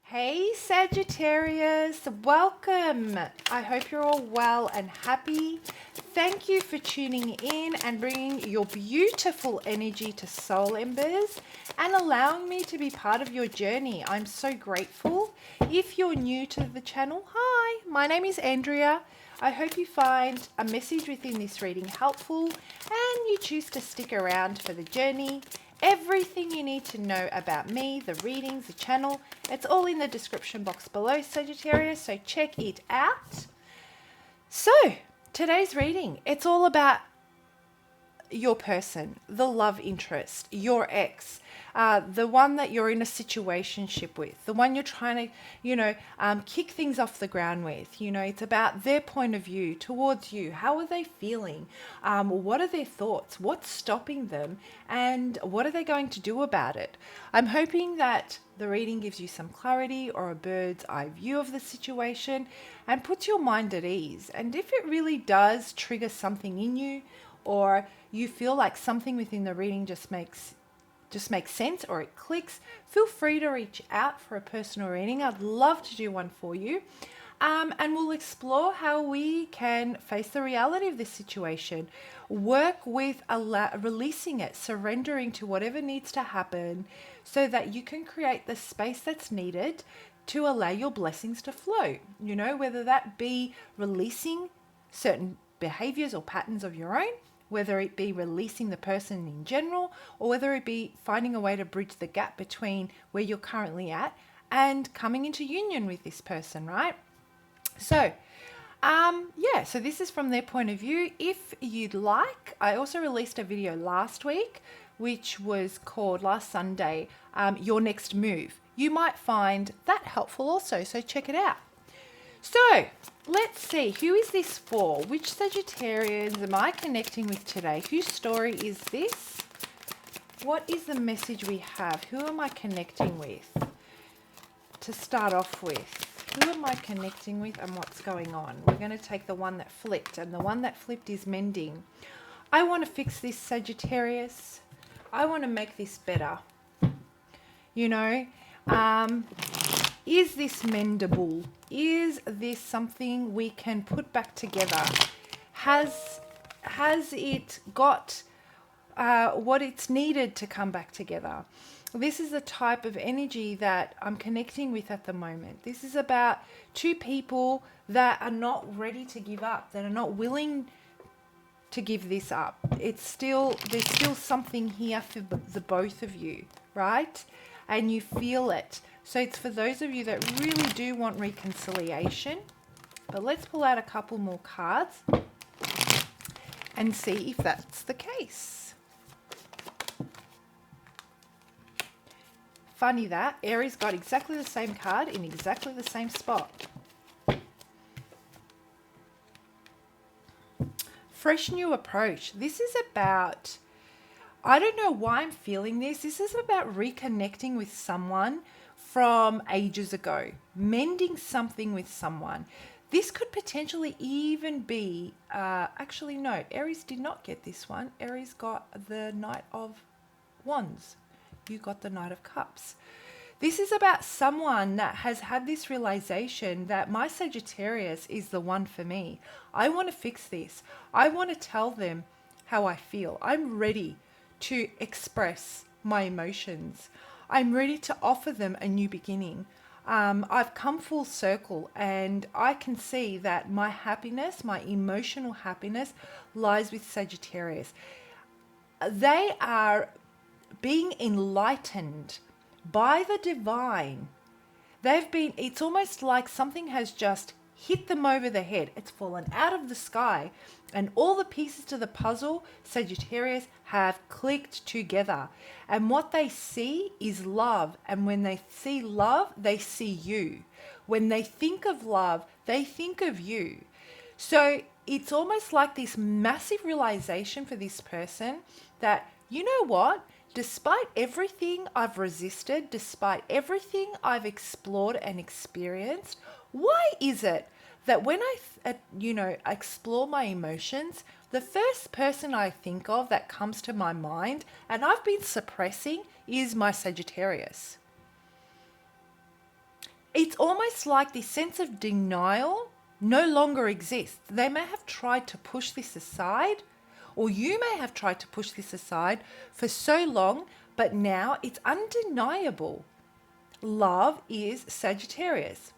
Hey Sagittarius, welcome. I hope you're all well and happy. Thank you for tuning in and bringing your beautiful energy to Soul Embers and allowing me to be part of your journey. I'm so grateful. If you're new to the channel, hi, my name is Andrea. I hope you find a message within this reading helpful and you choose to stick around for the journey. Everything you need to know about me, the readings, the channel, it's all in the description box below, Sagittarius, so check it out. So, today's reading, it's all about your person, the love interest, your ex, the one that you're in a situationship with, the one you're trying to, kick things off the ground with. It's about their point of view towards you. How are they feeling? What are their thoughts? What's stopping them? And what are they going to do about it? I'm hoping that the reading gives you some clarity or a bird's eye view of the situation and puts your mind at ease. And if it really does trigger something in you, or you feel like something within the reading just makes sense or it clicks, feel free to reach out for a personal reading. I'd love to do one for you. And we'll explore how we can face the reality of this situation, work with releasing it, surrendering to whatever needs to happen so that you can create the space that's needed to allow your blessings to flow, whether that be releasing certain behaviors or patterns of your own, whether it be releasing the person in general, or whether it be finding a way to bridge the gap between where you're currently at and coming into union with this person, right? So, so this is from their point of view. If you'd like, I also released a video last week, which was called last Sunday, Your Next Move. You might find that helpful also, so check it out. So, let's see, who is this for? Which Sagittarians am I connecting with today? Whose story is this? What is the message we have? Who am I connecting with? To start off with, who am I connecting with and what's going on? We're going to take the one that flipped, and the one that flipped is mending. I want to fix this, Sagittarius. I want to make this better. Is this mendable? Is this something we can put back together? Has it got what it's needed to come back together? This is the type of energy that I'm connecting with at the moment. This is about two people that are not ready to give up, that are not willing to give this up. There's still something here for the both of you, right? And you feel it. So it's for those of you that really do want reconciliation. But let's pull out a couple more cards and see if that's the case. Funny that Aries got exactly the same card in exactly the same spot. Fresh new approach. This is about, I don't know why I'm feeling this. This is about reconnecting with someone from ages ago, mending something with someone. This could potentially even be, actually no, Aries did not get this one. Aries got the Knight of Wands. You got the Knight of Cups. This is about someone that has had this realization that my Sagittarius is the one for me. I want to fix this. I want to tell them how I feel. I'm ready to express my emotions. I'm ready to offer them a new beginning. I've come full circle and I can see that my happiness, my emotional happiness lies with Sagittarius. They are being enlightened by the divine. It's almost like something has just hit them over the head. It's fallen out of the sky and all the pieces to the puzzle, Sagittarius, have clicked together. And what they see is love. And when they see love, they see you. When they think of love, they think of you. So it's almost like this massive realization for this person that, you know what? Despite everything I've resisted, despite everything I've explored and experienced, why is it that when I, explore my emotions, the first person I think of that comes to my mind, and I've been suppressing, is my Sagittarius? it's almost like this sense of denial no longer exists. They may have tried to push this aside, or you may have tried to push this aside for so long, but now it's undeniable. Love is Sagittarius.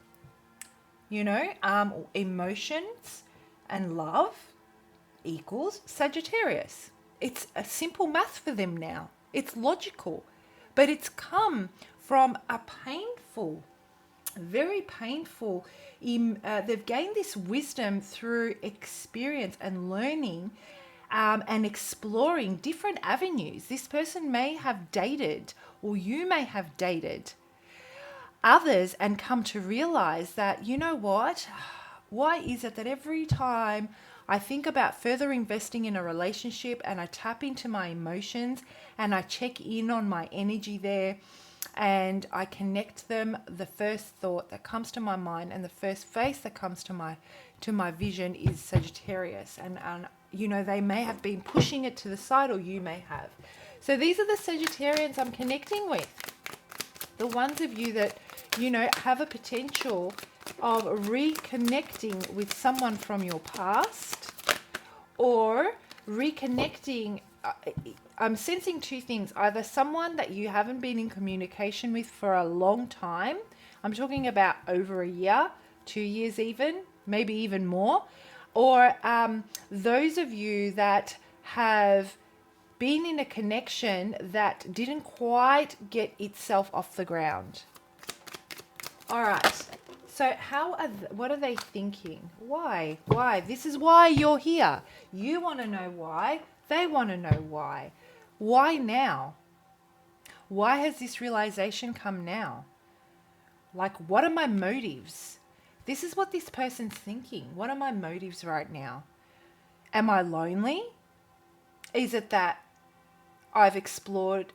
Emotions and love equals Sagittarius. It's a simple math for them now. It's logical, but it's come from a painful, very painful, they've gained this wisdom through experience and learning and exploring different avenues. This person may have dated, or you may have dated others and come to realize that, you know what? Why is it that every time I think about further investing in a relationship and I tap into my emotions and I check in on my energy there and I connect them, the first thought that comes to my mind and the first face that comes to my vision is Sagittarius. And they may have been pushing it to the side, or you may have. So these are the Sagittarians I'm connecting with. The ones of you that, have a potential of reconnecting with someone from your past, or reconnecting. I'm sensing two things. Either someone that you haven't been in communication with for a long time. I'm talking about over a year, 2 years even, maybe even more. Or those of you that have been in a connection that didn't quite get itself off the ground. All right. So what are they thinking? Why? This is why you're here. You want to know why. They want to know why. Why now? Why has this realization come now? Like, what are my motives? This is what this person's thinking. What are my motives right now? Am I lonely? Is it that I've explored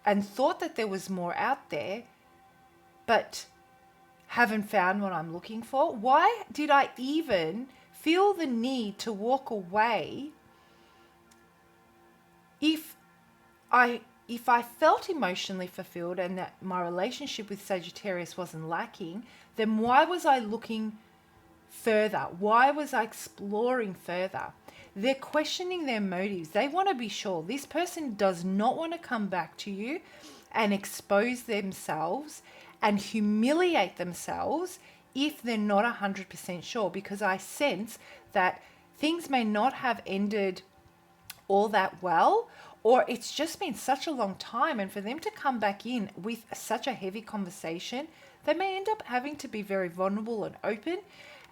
and thought that there was more out there, but haven't found what I'm looking for? Why did I even feel the need to walk away if I felt emotionally fulfilled and that my relationship with Sagittarius wasn't lacking? Then why was I looking further? Why was I exploring further? They're questioning their motives. They want to be sure. This person does not want to come back to you and expose themselves and humiliate themselves if they're not 100% sure, because I sense that things may not have ended all that well, or it's just been such a long time, and for them to come back in with such a heavy conversation, they may end up having to be very vulnerable and open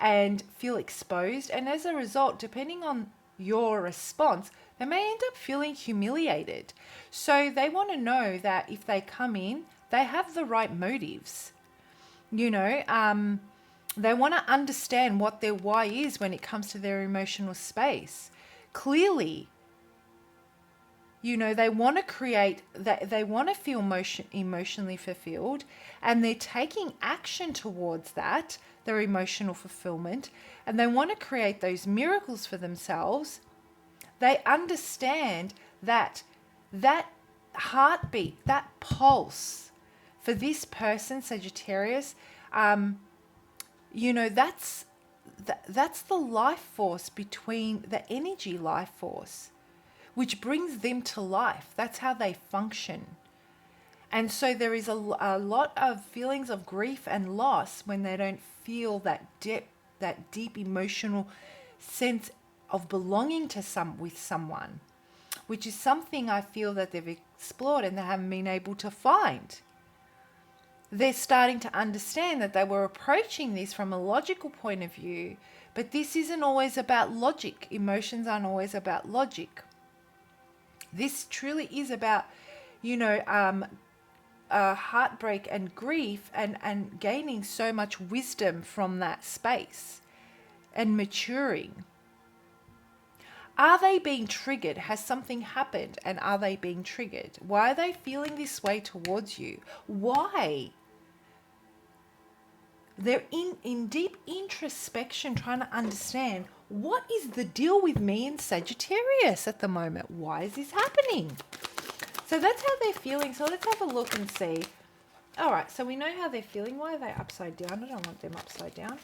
and feel exposed. And as a result, depending on your response, they may end up feeling humiliated. So they want to know that if they come in, they have the right motives. They want to understand what their why is when it comes to their emotional space. Clearly, they want to create that, they want to feel emotionally fulfilled, and they're taking action towards that, their emotional fulfillment, and they want to create those miracles for themselves. They understand that heartbeat, that pulse for this person, Sagittarius, that's the life force between the energy life force, which brings them to life. That's how they function. And so there is a lot of feelings of grief and loss when they don't feel that deep emotional sense of belonging to with someone, which is something I feel that they've explored and they haven't been able to find. They're starting to understand that they were approaching this from a logical point of view, but this isn't always about logic. Emotions aren't always about logic. This truly is about, heartbreak and grief and gaining so much wisdom from that space and maturing. Are they being triggered? Has something happened and are they being triggered? Why are they feeling this way towards you? Why? They're in deep introspection, trying to understand, what is the deal with me in Sagittarius at the moment? Why is this happening? So that's how they're feeling. So let's have a look and see All right, so we know how they're feeling. Why are they upside down? I don't want them upside down.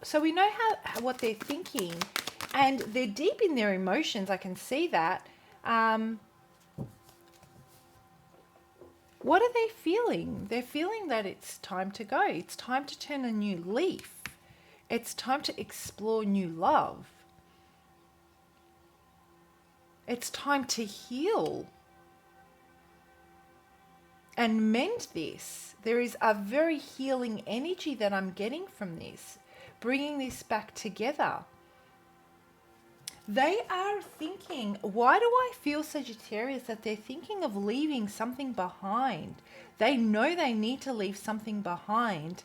So we know how what they're thinking, and they're deep in their emotions. I can see that. What are they feeling? They're feeling that it's time to go. It's time to turn a new leaf. It's time to explore new love. It's time to heal and mend this. There is a very healing energy that I'm getting from this, bringing this back together. They are thinking, why do I feel, Sagittarius, that they're thinking of leaving something behind? They know they need to leave something behind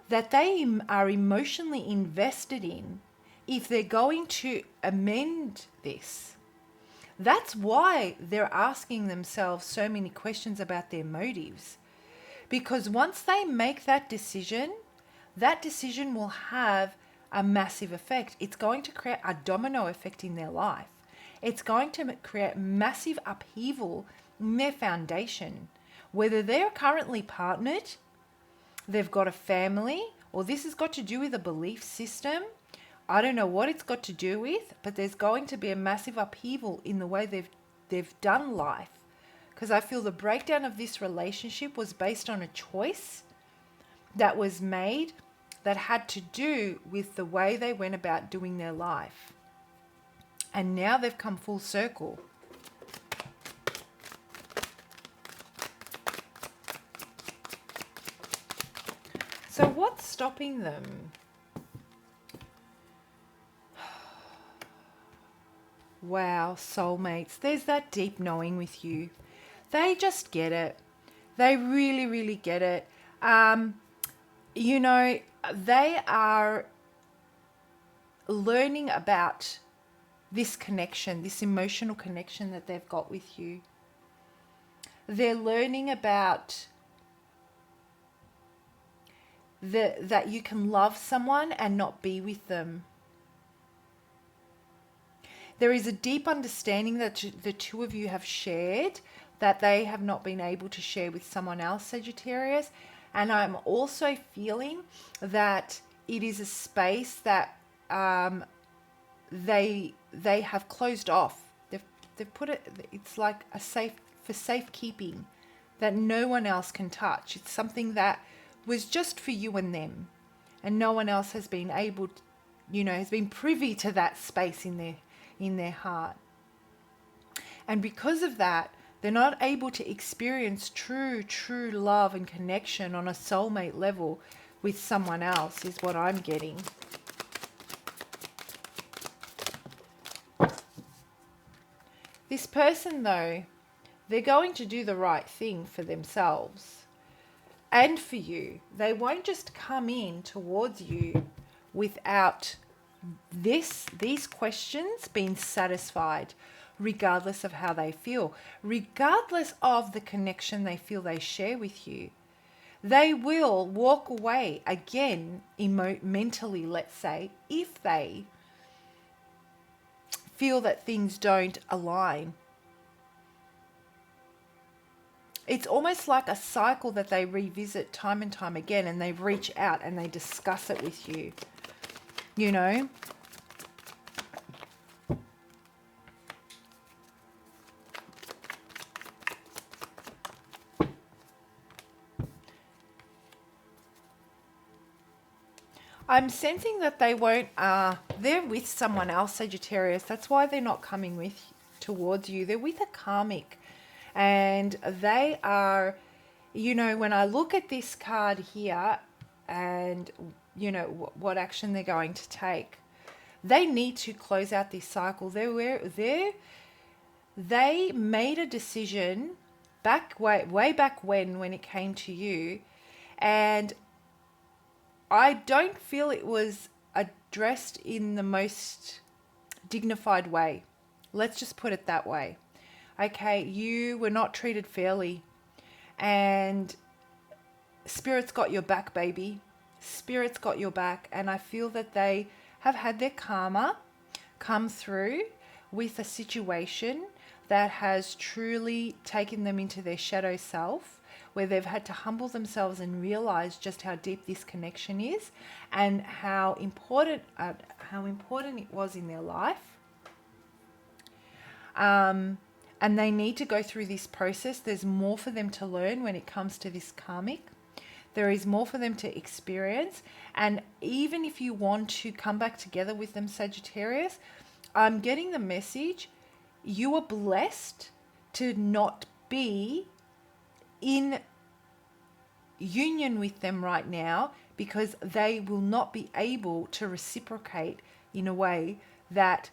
that they are emotionally invested in if they're going to amend this. That's why they're asking themselves so many questions about their motives. Because once they make that decision will have a massive effect. It's going to create a domino effect in their life. It's going to create massive upheaval in their foundation. Whether they're currently partnered, they've got a family, or this has got to do with a belief system. I don't know what it's got to do with, but there's going to be a massive upheaval in the way they've done life. Because I feel the breakdown of this relationship was based on a choice that was made that had to do with the way they went about doing their life. And now they've come full circle. So what's stopping them? Wow, soulmates. There's that deep knowing with you. They just get it. They really, really get it. You know, they are learning about this connection, this emotional connection that they've got with you. They're learning about that you can love someone and not be with them. There is a deep understanding that the two of you have shared that they have not been able to share with someone else, Sagittarius. And I'm also feeling that it is a space that they have closed off. They've put it, it's like a safe, for safekeeping, that no one else can touch. It's something that was just for you and them, and no one else has been able to, has been privy to that space in their heart. And because of that, they're not able to experience true love and connection on a soulmate level with someone else, is what I'm getting. This person, though, they're going to do the right thing for themselves and for you. They won't just come in towards you without these questions being satisfied, regardless of how they feel, regardless of the connection they feel they share with you. They will walk away again mentally, let's say, if they feel that things don't align. It's almost like a cycle that they revisit time and time again, and they reach out and they discuss it with you, I'm sensing that they won't, they're with someone else, Sagittarius. That's why they're not coming towards you. They're with a karmic. And they are, when I look at this card here and, what action they're going to take, they need to close out this cycle. They made a decision way back when it came to you, and I don't feel it was addressed in the most dignified way. Let's just put it that way. Okay, you were not treated fairly, and Spirit's got your back, baby. Spirit's got your back, and I feel that they have had their karma come through with a situation that has truly taken them into their shadow self, where they've had to humble themselves and realize just how deep this connection is and how important it was in their life. And they need to go through this process. There's more for them to learn when it comes to this karmic. There is more for them to experience. And even if you want to come back together with them, Sagittarius, I'm getting the message, you are blessed to not be in union with them right now, because they will not be able to reciprocate in a way that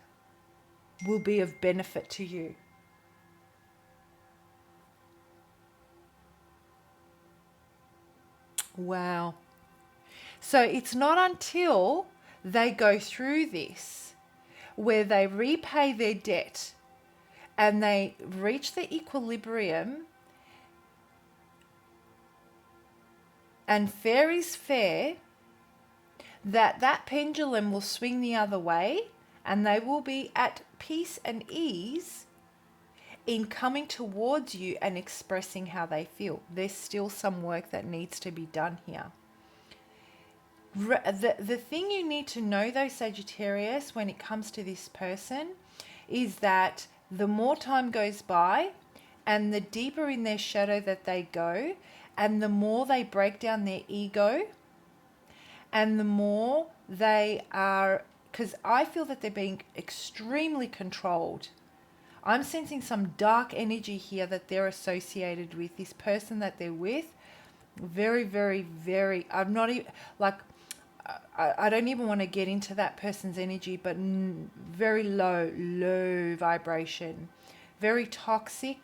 will be of benefit to you. Wow. So it's not until they go through this, where they repay their debt and they reach the equilibrium and fair is fair, that pendulum will swing the other way and they will be at peace and ease in coming towards you and expressing how they feel. There's still some work that needs to be done here. The thing you need to know though, Sagittarius, when it comes to this person, is that the more time goes by and the deeper in their shadow that they go, and the more they break down their ego, and the more they are, because I feel that they're being extremely controlled. I'm sensing some dark energy here that they're associated with. This person that they're with, very, very, very, I'm not even, like, I don't even want to get into that person's energy, but very low vibration, very toxic,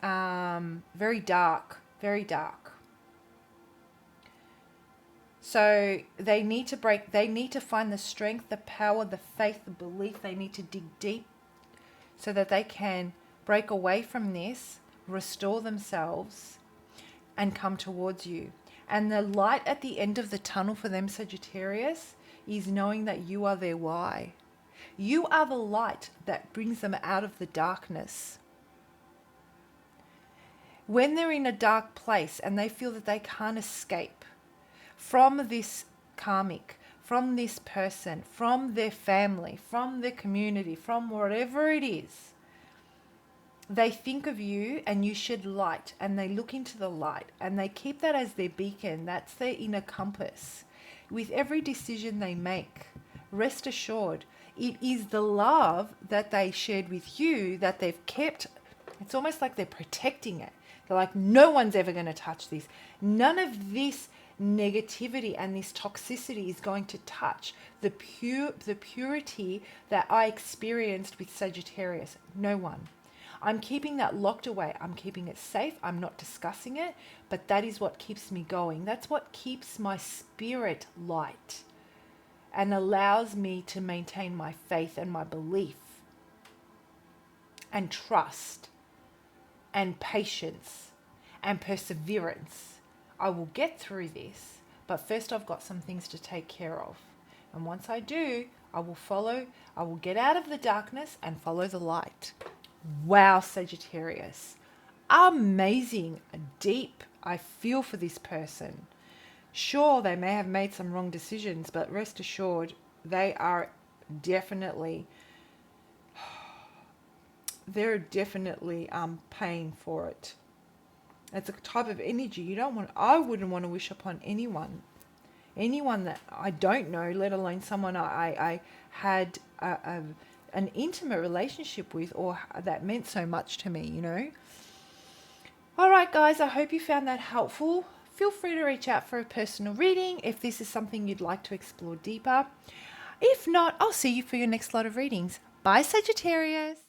very dark, very dark. So they need to find the strength, the power, the faith, the belief. They need to dig deep so that they can break away from this, restore themselves, and come towards you. And the light at the end of the tunnel for them, Sagittarius, is knowing that you are their why. You are the light that brings them out of the darkness. When they're in a dark place and they feel that they can't escape from this karmic, from this person, from their family, from their community, from whatever it is, they think of you and you shed light, and they look into the light and they keep that as their beacon. That's their inner compass. With every decision they make, rest assured, it is the love that they shared with you that they've kept. It's almost like they're protecting it. They're like, no one's ever going to touch this. None of this negativity and this toxicity is going to touch the purity that I experienced with Sagittarius. No one. I'm keeping that locked away. I'm keeping it safe. I'm not discussing it, but that is what keeps me going. That's what keeps my spirit light and allows me to maintain my faith and my belief and trust and patience and perseverance. I will get through this, but first I've got some things to take care of. And once I do, I will get out of the darkness and follow the light. Wow, Sagittarius. Amazing, deep. I feel for this person. Sure, they may have made some wrong decisions, but rest assured, they are definitely paying for it. It's a type of energy I wouldn't want to wish upon anyone that I don't know, let alone someone I had an intimate relationship with, or that meant so much to me, you know. All right, guys, I hope you found that helpful. Feel free to reach out for a personal reading if this is something you'd like to explore deeper. If not, I'll see you for your next lot of readings. Bye, Sagittarius.